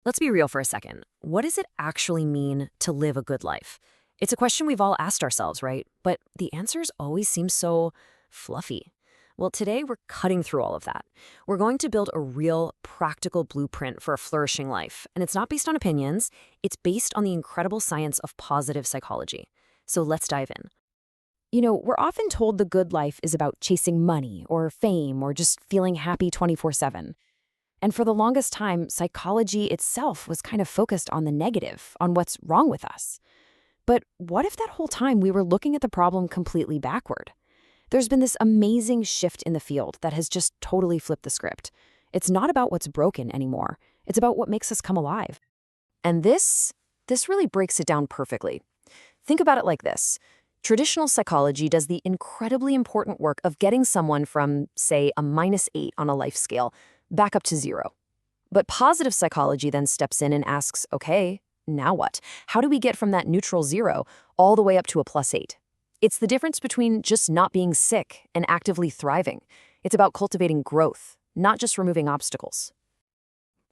Let's be real for a second. What does it actually mean to live a good life? It's a question we've all asked ourselves, right? But the answers always seem so fluffy. Well, today we're cutting through all of that. We're going to build a real, practical blueprint for a flourishing life. And it's not based on opinions, it's based on the incredible science of positive psychology. So let's dive in. We're often told the good life is about chasing money or fame or just feeling happy 24/7. And for the longest time, psychology itself was kind of focused on the negative, on what's wrong with us. But what if that whole time we were looking at the problem completely backward? There's been this amazing shift in the field that has just totally flipped the script. It's not about what's broken anymore. It's about what makes us come alive. And this really breaks it down perfectly. Think about it like this. Traditional psychology does the incredibly important work of getting someone from, say, a -8 on a life scale back up to 0. But positive psychology then steps in and asks, okay, now what? How do we get from that neutral 0 all the way up to a +8? It's the difference between just not being sick and actively thriving. It's about cultivating growth, not just removing obstacles.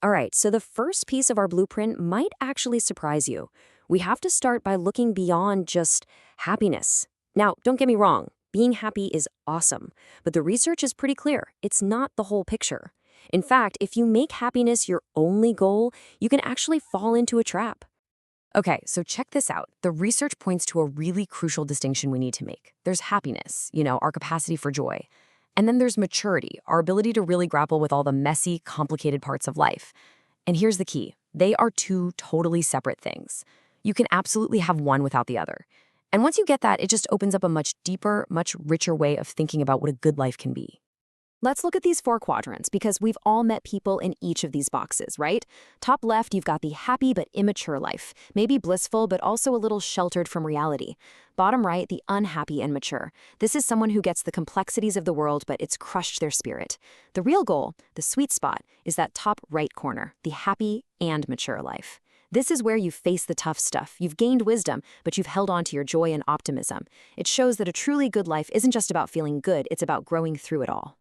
All right, so the first piece of our blueprint might actually surprise you. We have to start by looking beyond just happiness. Now, don't get me wrong, being happy is awesome, but the research is pretty clear. It's not the whole picture. In fact, if you make happiness your only goal, you can actually fall into a trap. Okay, so check this out. The research points to a really crucial distinction we need to make. There's happiness, our capacity for joy. And then there's maturity, our ability to really grapple with all the messy, complicated parts of life. And here's the key. They are two totally separate things. You can absolutely have one without the other. And once you get that, it just opens up a much deeper, much richer way of thinking about what a good life can be. Let's look at these 4 quadrants because we've all met people in each of these boxes, right? Top left, you've got the happy but immature life, maybe blissful but also a little sheltered from reality. Bottom right, the unhappy and mature. This is someone who gets the complexities of the world but it's crushed their spirit. The real goal, the sweet spot, is that top right corner, the happy and mature life. This is where you face the tough stuff. You've gained wisdom, but you've held on to your joy and optimism. It shows that a truly good life isn't just about feeling good, it's about growing through it all.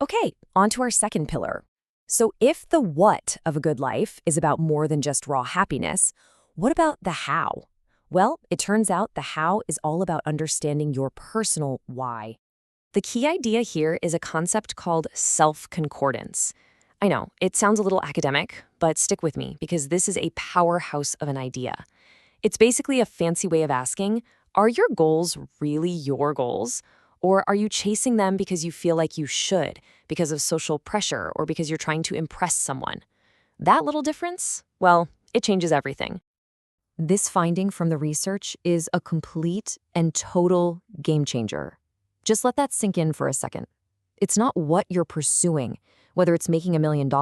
Okay, on to our second pillar. So if the what of a good life is about more than just raw happiness, what about the how? Well, it turns out the how is all about understanding your personal why. The key idea here is a concept called self-concordance. I know, it sounds a little academic, but stick with me because this is a powerhouse of an idea. It's basically a fancy way of asking, are your goals really your goals? Or are you chasing them because you feel like you should, because of social pressure, or because you're trying to impress someone? That little difference, well, it changes everything. This finding from the research is a complete and total game changer. Just let that sink in for a second. It's not what you're pursuing, whether it's making $1 million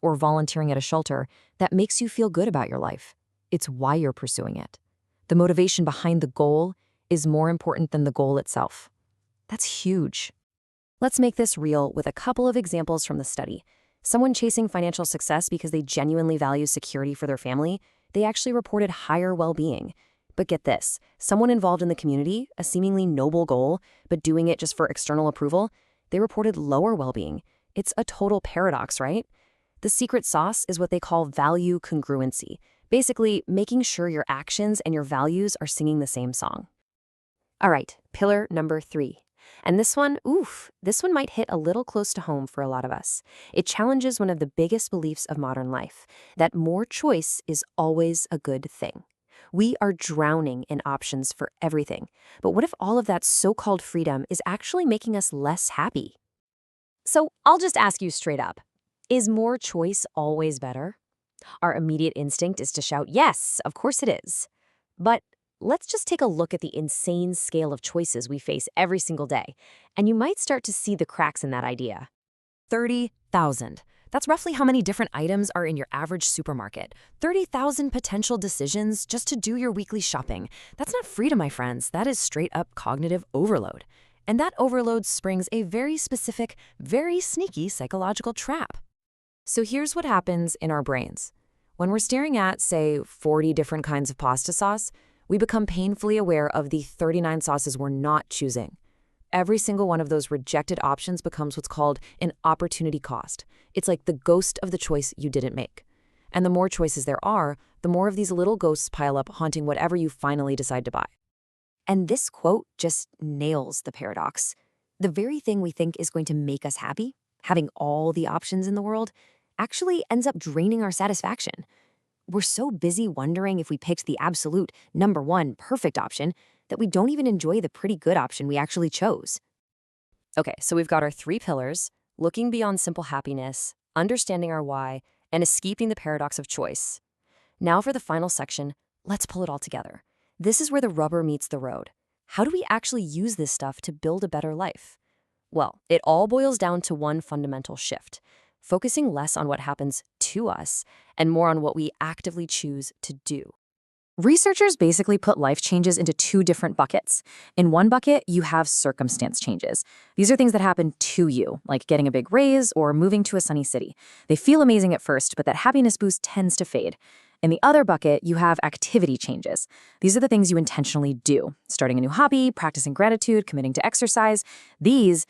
or volunteering at a shelter, that makes you feel good about your life. It's why you're pursuing it. The motivation behind the goal is more important than the goal itself. That's huge. Let's make this real with a couple of examples from the study. Someone chasing financial success because they genuinely value security for their family, they actually reported higher well-being. But get this, someone involved in the community, a seemingly noble goal, but doing it just for external approval, they reported lower well-being. It's a total paradox, right? The secret sauce is what they call value congruency, basically making sure your actions and your values are singing the same song. All right, pillar number 3. And this one might hit a little close to home for a lot of us. It challenges one of the biggest beliefs of modern life, that more choice is always a good thing. We are drowning in options for everything. But what if all of that so-called freedom is actually making us less happy? So I'll just ask you straight up, is more choice always better? Our immediate instinct is to shout, yes, of course it is. But let's just take a look at the insane scale of choices we face every single day, and you might start to see the cracks in that idea. 30,000. That's roughly how many different items are in your average supermarket. 30,000 potential decisions just to do your weekly shopping. That's not freedom, my friends. That is straight up cognitive overload. And that overload springs a very specific, very sneaky psychological trap. So here's what happens in our brains. When we're staring at, say, 40 different kinds of pasta sauce, we become painfully aware of the 39 sauces we're not choosing. Every single one of those rejected options becomes what's called an opportunity cost. It's like the ghost of the choice you didn't make. And the more choices there are, the more of these little ghosts pile up, haunting whatever you finally decide to buy. And this quote just nails the paradox. The very thing we think is going to make us happy, having all the options in the world, actually ends up draining our satisfaction. We're so busy wondering if we picked the absolute number one perfect option that we don't even enjoy the pretty good option we actually chose. Okay, so we've got our 3 pillars: looking beyond simple happiness, understanding our why, and escaping the paradox of choice. Now for the final section, let's pull it all together. This is where the rubber meets the road. How do we actually use this stuff to build a better life? Well, it all boils down to one fundamental shift: focusing less on what happens to us and more on what we actively choose to do. Researchers basically put life changes into 2 different buckets. In one bucket, you have circumstance changes. These are things that happen to you, like getting a big raise or moving to a sunny city. They feel amazing at first, but that happiness boost tends to fade. In the other bucket, you have activity changes. These are the things you intentionally do: starting a new hobby, practicing gratitude, committing to exercise. These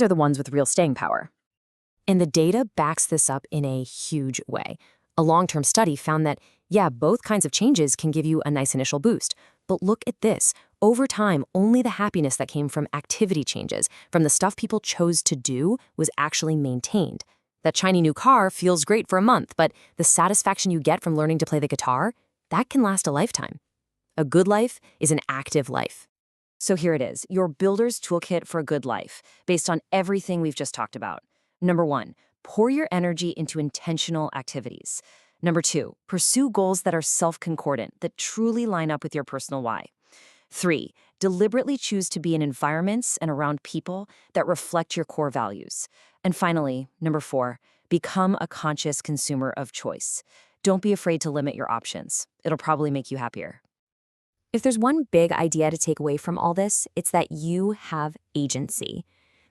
are the ones with real staying power. And the data backs this up in a huge way. A long-term study found that, yeah, both kinds of changes can give you a nice initial boost. But look at this. Over time, only the happiness that came from activity changes, from the stuff people chose to do, was actually maintained. That shiny new car feels great for a month, but the satisfaction you get from learning to play the guitar, that can last a lifetime. A good life is an active life. So here it is, your builder's toolkit for a good life, based on everything we've just talked about. Number 1, pour your energy into intentional activities. Number 2, pursue goals that are self-concordant, that truly line up with your personal why. 3, deliberately choose to be in environments and around people that reflect your core values. And finally, number 4, become a conscious consumer of choice. Don't be afraid to limit your options. It'll probably make you happier. If there's one big idea to take away from all this, it's that you have agency.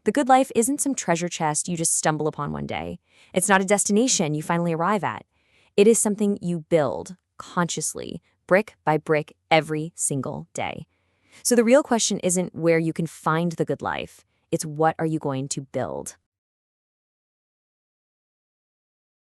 The good life isn't some treasure chest you just stumble upon one day. It's not a destination you finally arrive at. It is something you build consciously, brick by brick, every single day. So the real question isn't where you can find the good life. It's what are you going to build?